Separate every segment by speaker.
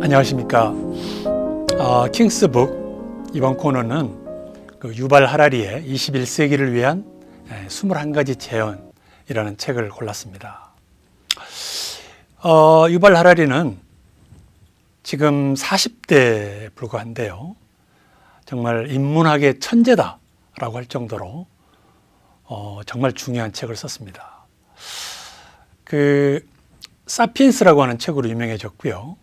Speaker 1: 안녕하십니까. 킹스북 이번 코너는 유발 하라리의 21세기를 위한 21가지 재현이라는 책을 골랐습니다. 유발 하라리는 지금 40대에 불과한데요. 정말 인문학의 천재다라고 할 정도로 정말 중요한 책을 썼습니다. 사피엔스라고 하는 책으로 유명해졌고요.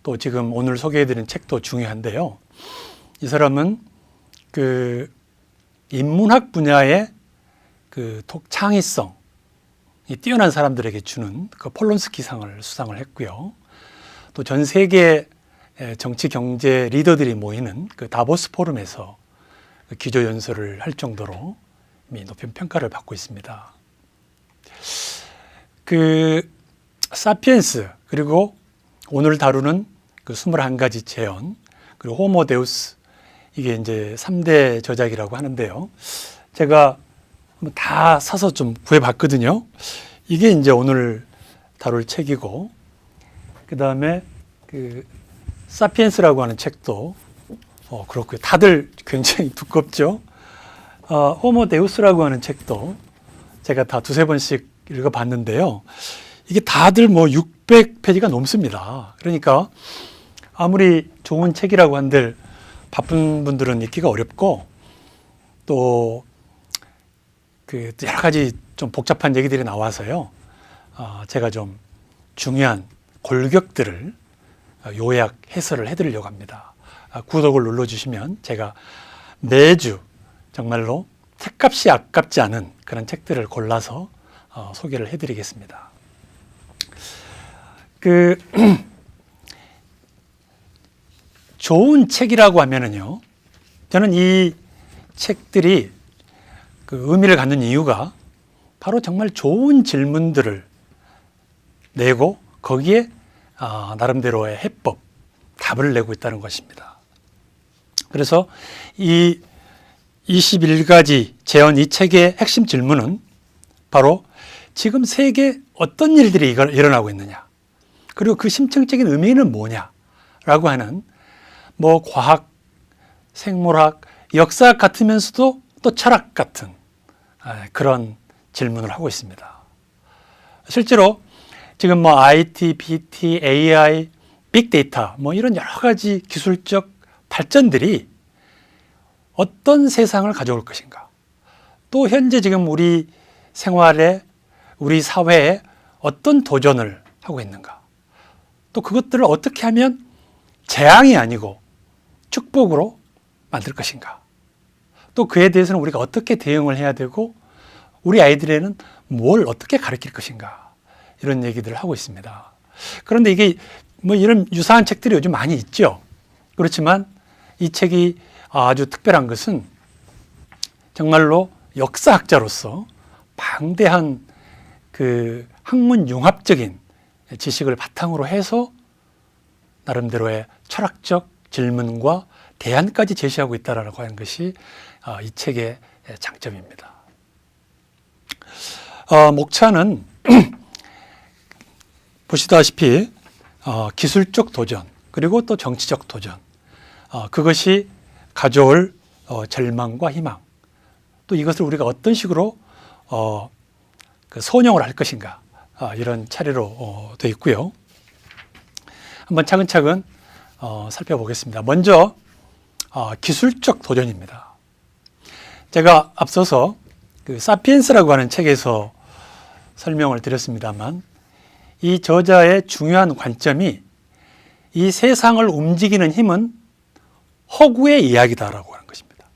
Speaker 1: 또 지금 오늘 소개해드린 책도 중요한데요. 이 사람은 인문학 분야의 창의성이 뛰어난 사람들에게 주는 폴론스키상을 수상을 했고요. 또 전 세계 정치 경제 리더들이 모이는 다보스 포럼에서 기조 연설을 할 정도로 이미 높은 평가를 받고 있습니다. 사피엔스, 그리고 오늘 다루는 21가지 재현, 그리고 호모 데우스, 이게 이제 3대 저작이라고 하는데요. 제가 다 사서 좀 구해봤거든요. 이게 이제 오늘 다룰 책이고, 그 다음에 사피엔스라고 하는 책도 그렇고요. 다들 굉장히 두껍죠. 호모 데우스라고 하는 책도 제가 다 두세 번씩 읽어봤는데요. 이게 다들 600페이지가 넘습니다. 그러니까 아무리 좋은 책이라고 한들 바쁜 분들은 읽기가 어렵고, 또 여러 가지 좀 복잡한 얘기들이 나와서요. 제가 좀 중요한 골격들을 요약 해설을 해드리려고 합니다. 구독을 눌러주시면 제가 매주 정말로 책값이 아깝지 않은 그런 책들을 골라서 소개를 해드리겠습니다. 좋은 책이라고 하면은요, 저는 이 책들이 의미를 갖는 이유가 바로 정말 좋은 질문들을 내고 거기에 나름대로의 해법, 답을 내고 있다는 것입니다. 그래서 이 21가지 재현 이 책의 핵심 질문은 바로 지금 세계에 어떤 일들이 일어나고 있느냐, 그리고 그 심층적인 의미는 뭐냐라고 하는 과학, 생물학, 역사학 같으면서도 또 철학 같은 그런 질문을 하고 있습니다. 실제로 지금 IT, BT, AI, 빅데이터 이런 여러 가지 기술적 발전들이 어떤 세상을 가져올 것인가, 또 현재 지금 우리 생활에, 우리 사회에 어떤 도전을 하고 있는가, 또 그것들을 어떻게 하면 재앙이 아니고 축복으로 만들 것인가, 또 그에 대해서는 우리가 어떻게 대응을 해야 되고 우리 아이들에는 뭘 어떻게 가르칠 것인가, 이런 얘기들을 하고 있습니다. 그런데 이게 이런 유사한 책들이 요즘 많이 있죠. 그렇지만 이 책이 아주 특별한 것은 정말로 역사학자로서 방대한 학문융합적인 지식을 바탕으로 해서 나름대로의 철학적 질문과 대안까지 제시하고 있다라고 하는 것이 이 책의 장점입니다. 목차는 보시다시피 기술적 도전, 그리고 또 정치적 도전, 그것이 가져올 절망과 희망, 또 이것을 우리가 어떤 식으로 선용을 할 것인가, 이런 차례로 되어 있고요. 한번 차근차근 살펴보겠습니다. 먼저 기술적 도전입니다. 제가 앞서서 사피엔스라고 하는 책에서 설명을 드렸습니다만, 이 저자의 중요한 관점이 이 세상을 움직이는 힘은 허구의 이야기다라고 하는 것입니다.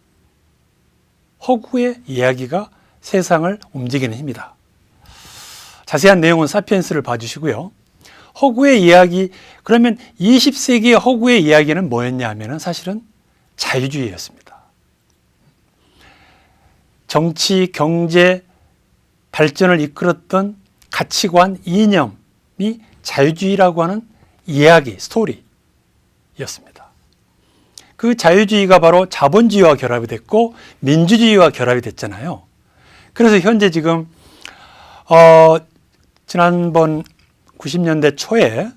Speaker 1: 허구의 이야기가 세상을 움직이는 힘이다. 자세한 내용은 사피엔스를 봐주시고요. 허구의 이야기, 그러면 20세기의 허구의 이야기는 뭐였냐 하면은 사실은 자유주의였습니다. 정치, 경제 발전을 이끌었던 가치관, 이념이 자유주의라고 하는 이야기, 스토리였습니다. 그 자유주의가 바로 자본주의와 결합이 됐고 민주주의와 결합이 됐잖아요. 그래서 현재 지금 지난번 90년대 초에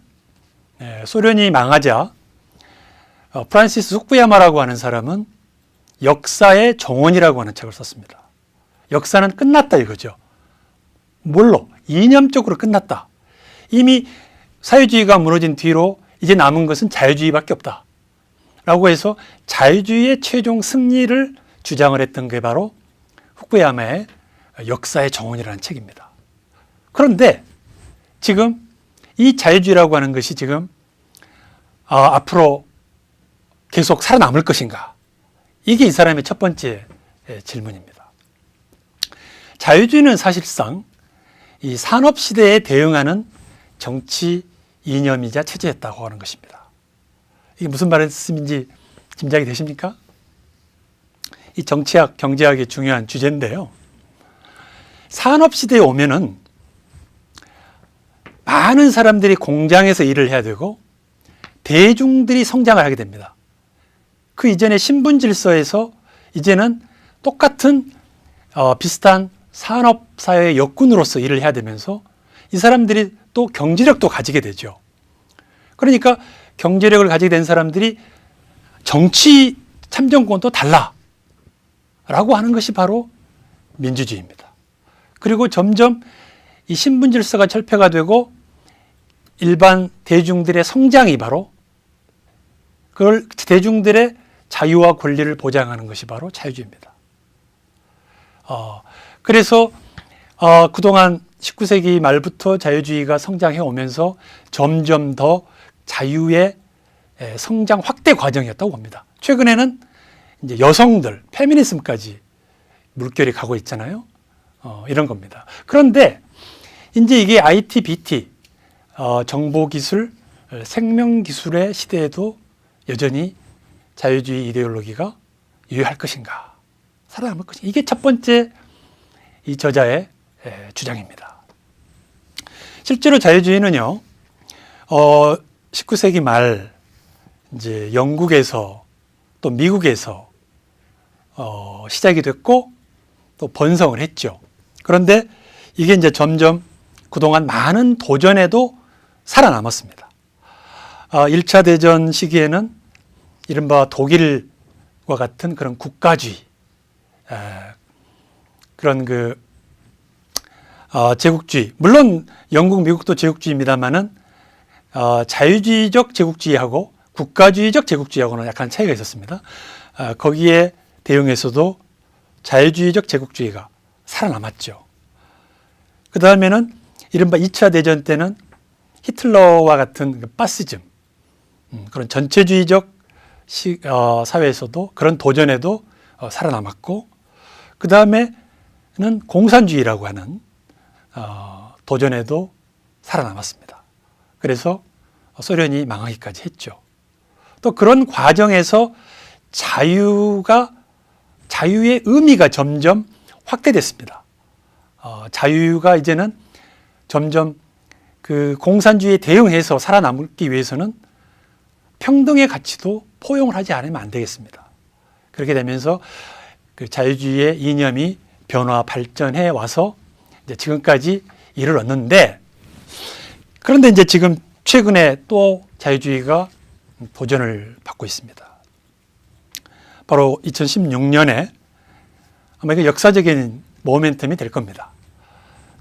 Speaker 1: 소련이 망하자 프란시스 후쿠야마라고 하는 사람은 역사의 정원이라고 하는 책을 썼습니다. 역사는 끝났다 이거죠. 뭘로? 이념적으로 끝났다. 이미 사회주의가 무너진 뒤로 이제 남은 것은 자유주의밖에 없다. 라고 해서 자유주의의 최종 승리를 주장을 했던 게 바로 후쿠야마의 역사의 정원이라는 책입니다. 그런데 지금 이 자유주의라고 하는 것이 지금 앞으로 계속 살아남을 것인가? 이게 이 사람의 첫 번째 질문입니다. 자유주의는 사실상 이 산업시대에 대응하는 정치 이념이자 체제였다고 하는 것입니다. 이게 무슨 말씀인지 짐작이 되십니까? 이 정치학, 경제학의 중요한 주제인데요. 산업시대에 오면은 많은 사람들이 공장에서 일을 해야 되고 대중들이 성장을 하게 됩니다. 그 이전에 신분질서에서 이제는 똑같은 비슷한 산업사회의 역군으로서 일을 해야 되면서 이 사람들이 또 경제력도 가지게 되죠. 그러니까 경제력을 가지게 된 사람들이 정치 참정권도 달라 라고 하는 것이 바로 민주주의입니다. 그리고 점점 이 신분질서가 철폐가 되고 일반 대중들의 성장이 바로 그걸 대중들의 자유와 권리를 보장하는 것이 바로 자유주의입니다. 그래서 그동안 19세기 말부터 자유주의가 성장해 오면서 점점 더 자유의 성장 확대 과정이었다고 봅니다. 최근에는 이제 여성들, 페미니즘까지 물결이 가고 있잖아요. 이런 겁니다. 그런데 이제 이게 IT, BT, 정보기술, 생명기술의 시대에도 여전히 자유주의 이데올로기가 유효할 것인가, 살아남을 것인가. 이게 첫 번째 이 저자의 주장입니다. 실제로 자유주의는요, 19세기 말 이제 영국에서 또 미국에서 시작이 됐고 또 번성을 했죠. 그런데 이게 이제 점점 그동안 많은 도전에도 살아남았습니다. 1차 대전 시기에는 이른바 독일과 같은 그런 국가주의, 그런 제국주의, 물론 영국, 미국도 제국주의입니다만은 자유주의적 제국주의하고 국가주의적 제국주의하고는 약간 차이가 있었습니다. 거기에 대응해서도 자유주의적 제국주의가 살아남았죠. 그 다음에는 이른바 2차 대전 때는 히틀러와 같은 파시즘, 그런 전체주의적 사회에서도 그런 도전에도 살아남았고, 그 다음에는 공산주의라고 하는 도전에도 살아남았습니다. 그래서 소련이 망하기까지 했죠. 또 그런 과정에서 자유의 의미가 점점 확대됐습니다. 자유가 이제는 점점 그 공산주의에 대응해서 살아남기 위해서는 평등의 가치도 포용을 하지 않으면 안 되겠습니다. 그렇게 되면서 그 자유주의의 이념이 변화, 발전해 와서 이제 지금까지 이르렀는데, 그런데 이제 지금 최근에 또 자유주의가 도전을 받고 있습니다. 바로 2016년에 아마 이게 역사적인 모멘텀이 될 겁니다.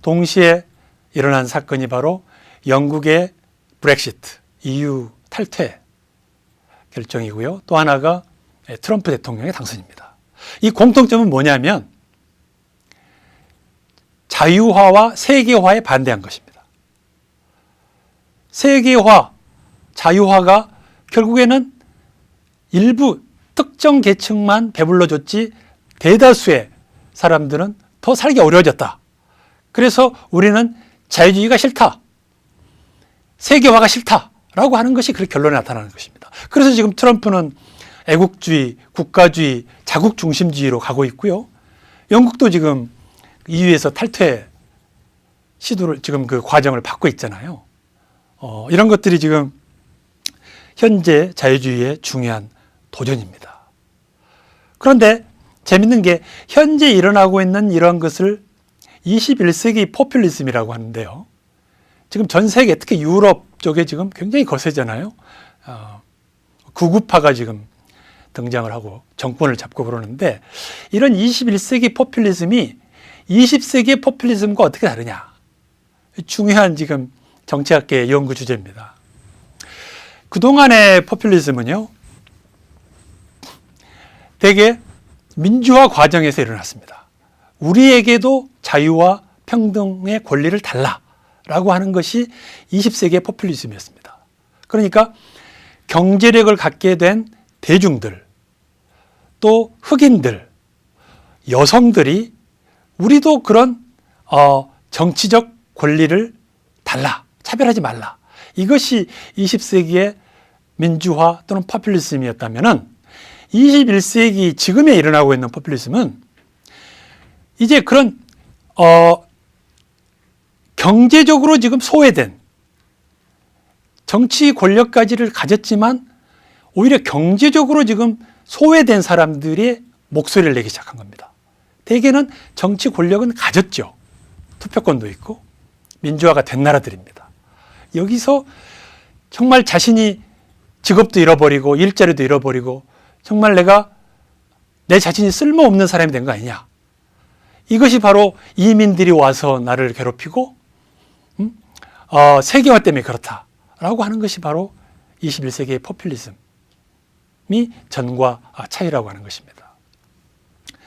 Speaker 1: 동시에 일어난 사건이 바로 영국의 브렉시트, EU 탈퇴 결정이고요. 또 하나가 트럼프 대통령의 당선입니다. 이 공통점은 뭐냐면 자유화와 세계화에 반대한 것입니다. 세계화, 자유화가 결국에는 일부 특정 계층만 배불러줬지 대다수의 사람들은 더 살기 어려워졌다. 그래서 우리는 자유주의가 싫다, 세계화가 싫다라고 하는 것이 그 결론에 나타나는 것입니다. 그래서 지금 트럼프는 애국주의, 국가주의, 자국 중심주의로 가고 있고요. 영국도 지금 EU에서 탈퇴 시도를 지금 그 과정을 밟고 있잖아요. 이런 것들이 지금 현재 자유주의의 중요한 도전입니다. 그런데 재밌는 게 현재 일어나고 있는 이런 것을 21세기 포퓰리즘이라고 하는데요. 지금 전 세계, 특히 유럽, 쪽에 지금 굉장히 거세잖아요. 구구파가 지금 등장을 하고 정권을 잡고 그러는데, 이런 21세기 포퓰리즘이 20세기의 포퓰리즘과 어떻게 다르냐, 중요한 지금 정치학계의 연구 주제입니다. 그동안의 포퓰리즘은요, 대개 민주화 과정에서 일어났습니다. 우리에게도 자유와 평등의 권리를 달라라고 하는 것이 20세기의 포퓰리즘이었습니다. 그러니까 경제력을 갖게 된 대중들, 또 흑인들, 여성들이 우리도 그런 정치적 권리를 달라, 차별하지 말라, 이것이 20세기의 민주화 또는 포퓰리즘이었다면은 21세기 지금에 일어나고 있는 포퓰리즘은 이제 그런 경제적으로 지금 소외된, 정치 권력까지를 가졌지만 오히려 경제적으로 지금 소외된 사람들의 목소리를 내기 시작한 겁니다. 대개는 정치 권력은 가졌죠. 투표권도 있고 민주화가 된 나라들입니다. 여기서 정말 자신이 직업도 잃어버리고 일자리도 잃어버리고 정말 내 자신이 쓸모없는 사람이 된 거 아니냐. 이것이 바로 이민들이 와서 나를 괴롭히고 세계화 때문에 그렇다라고 하는 것이 바로 21세기의 포퓰리즘이 전과 차이라고 하는 것입니다.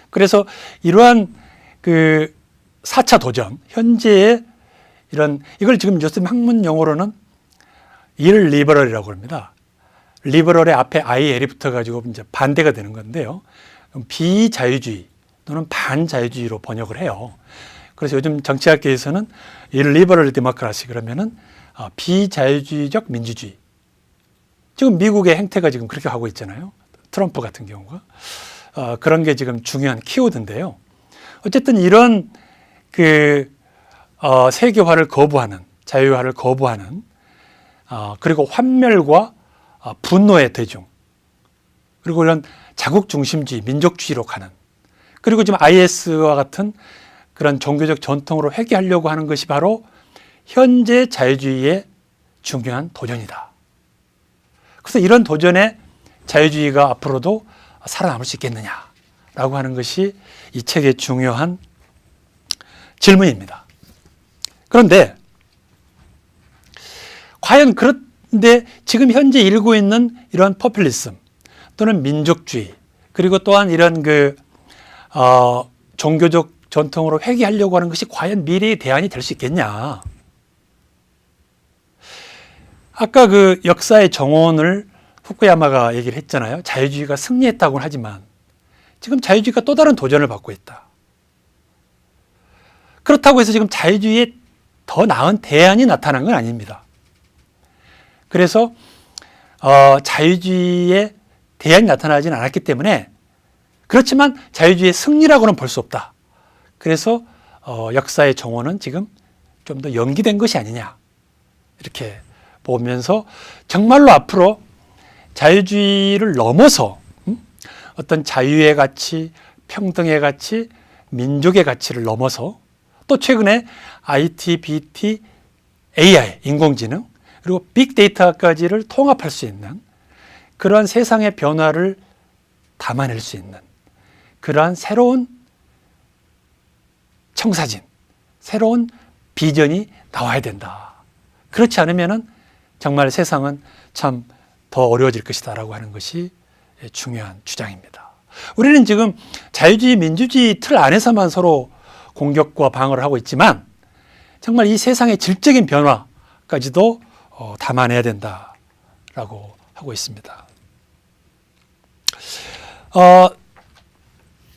Speaker 1: 그래서 이러한 그 4차 도전, 현재의 이걸 지금 요즘 학문 용어로는 일리버럴이라고 합니다. 리버럴의 앞에 IL이 붙어가지고 이제 반대가 되는 건데요. 비자유주의 또는 반자유주의로 번역을 해요. 그래서 요즘 정치학계에서는 일리버럴 데모크라시 그러면은 비자유주의적 민주주의. 지금 미국의 행태가 지금 그렇게 하고 있잖아요. 트럼프 같은 경우가. 그런 게 지금 중요한 키워드인데요. 어쨌든 이런 세계화를 거부하는, 자유화를 거부하는, 그리고 환멸과 분노의 대중, 그리고 이런 자국 중심주의, 민족주의로 가는, 그리고 지금 IS와 같은 그런 종교적 전통으로 회귀하려고 하는 것이 바로 현재 자유주의의 중요한 도전이다. 그래서 이런 도전에 자유주의가 앞으로도 살아남을 수 있겠느냐라고 하는 것이 이 책의 중요한 질문입니다. 그런데 과연 그런데 지금 현재 일고 있는 이런 포퓰리즘 또는 민족주의, 그리고 또한 이런 종교적 전통으로 회귀하려고 하는 것이 과연 미래의 대안이 될 수 있겠냐. 아까 역사의 정원을 후쿠야마가 얘기를 했잖아요. 자유주의가 승리했다고는 하지만 지금 자유주의가 또 다른 도전을 받고 있다. 그렇다고 해서 지금 자유주의에 더 나은 대안이 나타난 건 아닙니다. 그래서 자유주의의 대안이 나타나지는 않았기 때문에, 그렇지만 자유주의의 승리라고는 볼 수 없다. 그래서 역사의 정원은 지금 좀 더 연기된 것이 아니냐, 이렇게 보면서 정말로 앞으로 자유주의를 넘어서 어떤 자유의 가치, 평등의 가치, 민족의 가치를 넘어서 또 최근에 IT, BT, AI, 인공지능, 그리고 빅데이터까지를 통합할 수 있는 그러한 세상의 변화를 담아낼 수 있는 그러한 새로운 청사진, 새로운 비전이 나와야 된다. 그렇지 않으면 정말 세상은 참 더 어려워질 것이다 라고 하는 것이 중요한 주장입니다. 우리는 지금 자유주의, 민주주의 틀 안에서만 서로 공격과 방어를 하고 있지만 정말 이 세상의 질적인 변화까지도 담아내야 된다라고 하고 있습니다.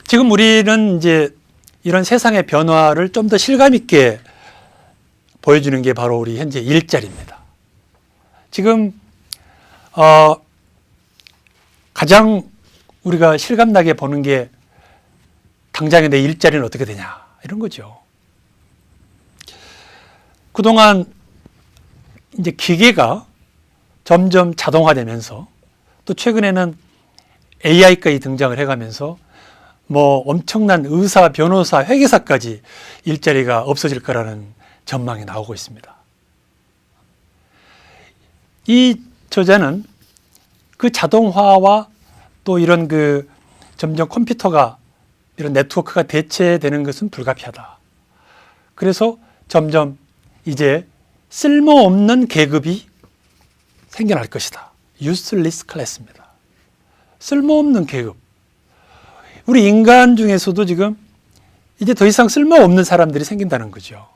Speaker 1: 지금 우리는 이제 이런 세상의 변화를 좀 더 실감 있게 보여주는 게 바로 우리 현재 일자리입니다. 지금 가장 우리가 실감나게 보는 게 당장의 내 일자리는 어떻게 되냐, 이런 거죠. 그동안 이제 기계가 점점 자동화되면서 또 최근에는 AI까지 등장을 해가면서 엄청난 의사, 변호사, 회계사까지 일자리가 없어질 거라는 전망이 나오고 있습니다. 이 저자는 그 자동화와 또 이런 그 점점 컴퓨터가 이런 네트워크가 대체되는 것은 불가피하다. 그래서 점점 이제 쓸모없는 계급이 생겨날 것이다. useless class입니다. 쓸모없는 계급. 우리 인간 중에서도 지금 이제 더 이상 쓸모없는 사람들이 생긴다는 거죠.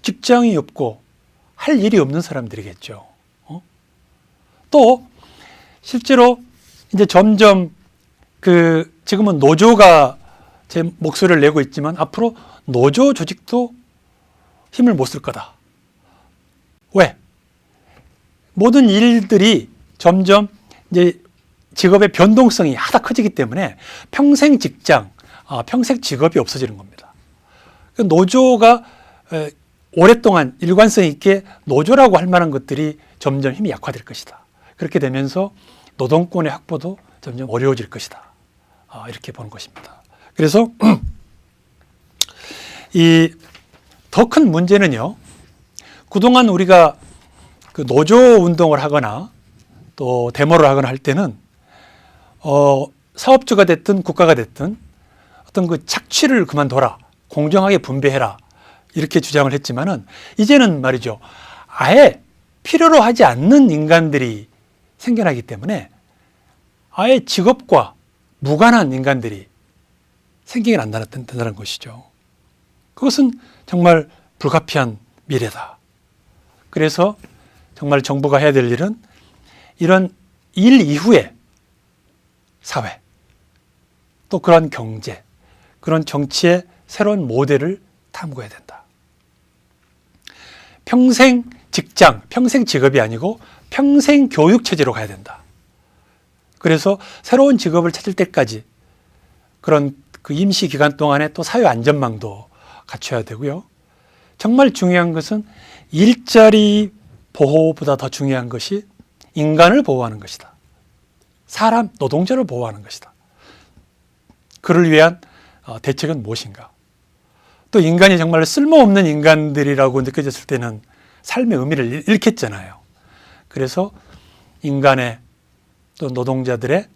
Speaker 1: 직장이 없고 할 일이 없는 사람들이겠죠. 또 실제로 이제 점점 지금은 노조가 제 목소리를 내고 있지만 앞으로 노조 조직도 힘을 못 쓸 거다. 왜? 모든 일들이 점점 이제 직업의 변동성이 하다 커지기 때문에 평생 직장, 평생 직업이 없어지는 겁니다. 노조가 오랫동안 일관성 있게 노조라고 할 만한 것들이 점점 힘이 약화될 것이다. 그렇게 되면서 노동권의 확보도 점점 어려워질 것이다. 이렇게 보는 것입니다. 그래서 이 더 큰 문제는요. 그동안 우리가 그 노조 운동을 하거나 또 데모를 하거나 할 때는 사업주가 됐든 국가가 됐든 어떤 그 착취를 그만둬라, 공정하게 분배해라 이렇게 주장을 했지만은 이제는 말이죠. 아예 필요로 하지 않는 인간들이 생겨나기 때문에 아예 직업과 무관한 인간들이 생기게 난다는 것이죠. 그것은 정말 불가피한 미래다. 그래서 정말 정부가 해야 될 일은 이런 일 이후의 사회, 또 그런 경제, 그런 정치의 새로운 모델을 탐구해야 된다. 평생 직장, 평생 직업이 아니고 평생 교육 체제로 가야 된다. 그래서 새로운 직업을 찾을 때까지 그런 그 임시 기간 동안에 또 사회 안전망도 갖춰야 되고요. 정말 중요한 것은 일자리 보호보다 더 중요한 것이 인간을 보호하는 것이다. 사람, 노동자를 보호하는 것이다. 그를 위한 대책은 무엇인가? 또 인간이 정말 쓸모없는 인간들이라고 느껴졌을 때는 삶의 의미를 잃겠잖아요. 그래서 인간의 또 노동자들의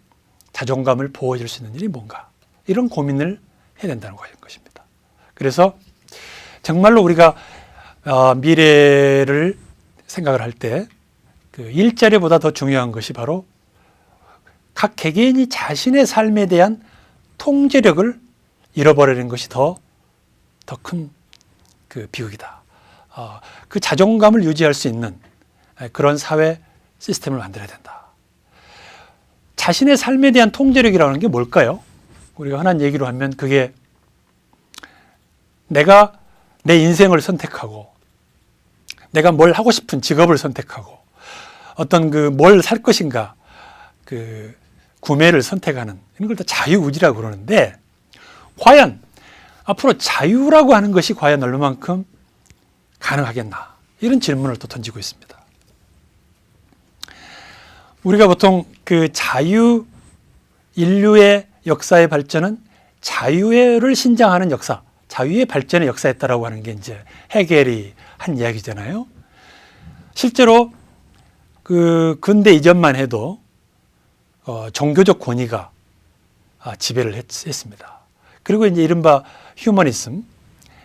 Speaker 1: 자존감을 보호해줄 수 있는 일이 뭔가? 이런 고민을 해야 된다는 것입니다. 그래서 정말로 우리가 미래를 생각을 할 때 그 일자리보다 더 중요한 것이 바로 각 개개인이 자신의 삶에 대한 통제력을 잃어버리는 것이 더 큰 그 비극이다. 그 자존감을 유지할 수 있는 그런 사회 시스템을 만들어야 된다. 자신의 삶에 대한 통제력이라는 게 뭘까요? 우리가 흔한 얘기로 하면 그게 내가 내 인생을 선택하고 내가 뭘 하고 싶은 직업을 선택하고 어떤 그 뭘 살 것인가 그 구매를 선택하는 이런 걸 다 자유의지라고 그러는데 과연 앞으로 자유라고 하는 것이 과연 얼마만큼 가능하겠나 이런 질문을 또 던지고 있습니다. 우리가 보통 그 인류의 역사의 발전은 자유를 신장하는 역사, 자유의 발전의 역사였다라고 하는 게 이제 헤겔이 한 이야기잖아요. 실제로 그 근대 이전만 해도 종교적 권위가 지배를 했습니다. 그리고 이제 이른바 휴머니즘,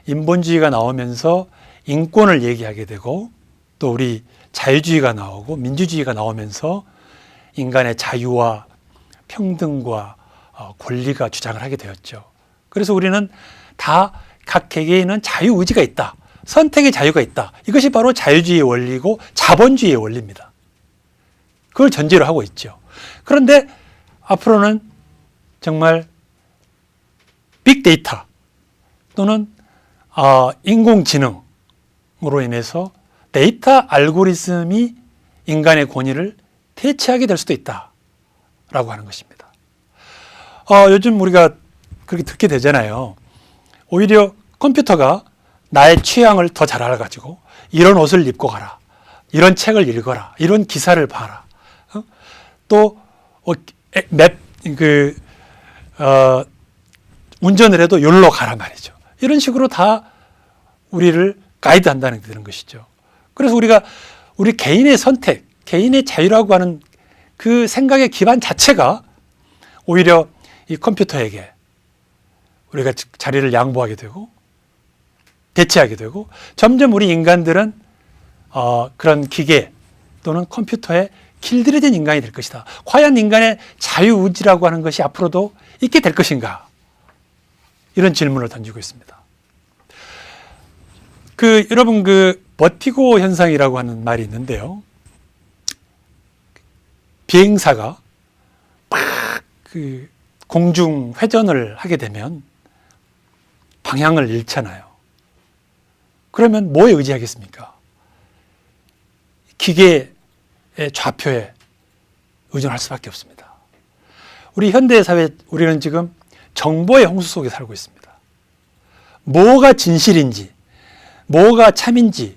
Speaker 1: 인본주의가 나오면서 인권을 얘기하게 되고 또 우리 자유주의가 나오고 민주주의가 나오면서 인간의 자유와 평등과 권리가 주장을 하게 되었죠. 그래서 우리는 다 각 개개인은 자유의지가 있다. 선택의 자유가 있다. 이것이 바로 자유주의의 원리고 자본주의의 원리입니다. 그걸 전제로 하고 있죠. 그런데 앞으로는 정말 빅데이터 또는 인공지능으로 인해서 데이터 알고리즘이 인간의 권위를 대체하게 될 수도 있다라고 하는 것입니다. 요즘 우리가 그렇게 듣게 되잖아요. 오히려 컴퓨터가 나의 취향을 더 잘 알아가지고 이런 옷을 입고 가라, 이런 책을 읽어라, 이런 기사를 봐라, 또 운전을 해도 여기로 가라 말이죠. 이런 식으로 다 우리를 가이드한다는 것이죠. 그래서 우리가 우리 개인의 선택, 개인의 자유라고 하는 그 생각의 기반 자체가 오히려 이 컴퓨터에게 우리가 자리를 양보하게 되고 대체하게 되고 점점 우리 인간들은 그런 기계 또는 컴퓨터에 길들여진 인간이 될 것이다. 과연 인간의 자유의지라고 하는 것이 앞으로도 있게 될 것인가? 이런 질문을 던지고 있습니다. 여러분 버티고 현상이라고 하는 말이 있는데요. 비행사가 막 공중 회전을 하게 되면 방향을 잃잖아요. 그러면 뭐에 의지하겠습니까? 기계의 좌표에 의존할 수밖에 없습니다. 우리 현대사회 우리는 지금 정보의 홍수 속에 살고 있습니다. 뭐가 진실인지, 뭐가 참인지,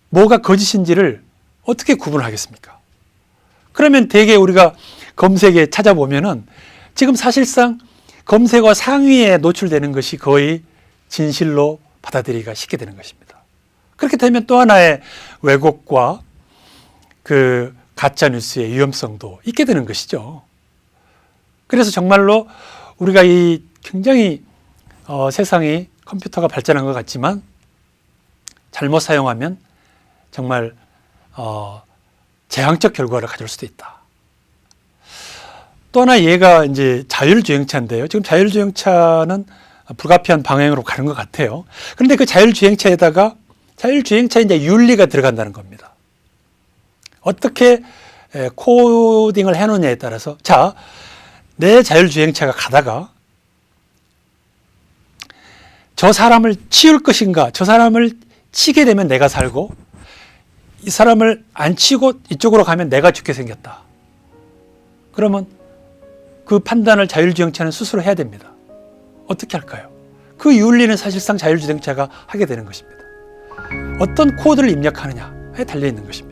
Speaker 1: 뭐가 거짓인지를 어떻게 구분하겠습니까? 그러면 대개 우리가 검색에 찾아보면은 지금 사실상 검색어 상위에 노출되는 것이 거의 진실로 받아들이기가 쉽게 되는 것입니다. 그렇게 되면 또 하나의 왜곡과 가짜 뉴스의 위험성도 있게 되는 것이죠. 그래서 정말로 우리가 이 굉장히 세상이 컴퓨터가 발전한 것 같지만 잘못 사용하면 정말 재앙적 결과를 가져올 수도 있다. 또 하나 얘가 이제 자율주행차인데요. 지금 자율주행차는 불가피한 방향으로 가는 것 같아요. 그런데 그 자율주행차에 이제 윤리가 들어간다는 겁니다. 어떻게 코딩을 해놓냐에 따라서 내 자율주행차가 가다가 저 사람을 치울 것인가, 저 사람을 치게 되면 내가 살고 이 사람을 안 치고 이쪽으로 가면 내가 죽게 생겼다. 그러면 그 판단을 자율주행차는 스스로 해야 됩니다. 어떻게 할까요? 그 윤리는 사실상 자율주행차가 하게 되는 것입니다. 어떤 코드를 입력하느냐에 달려있는 것입니다.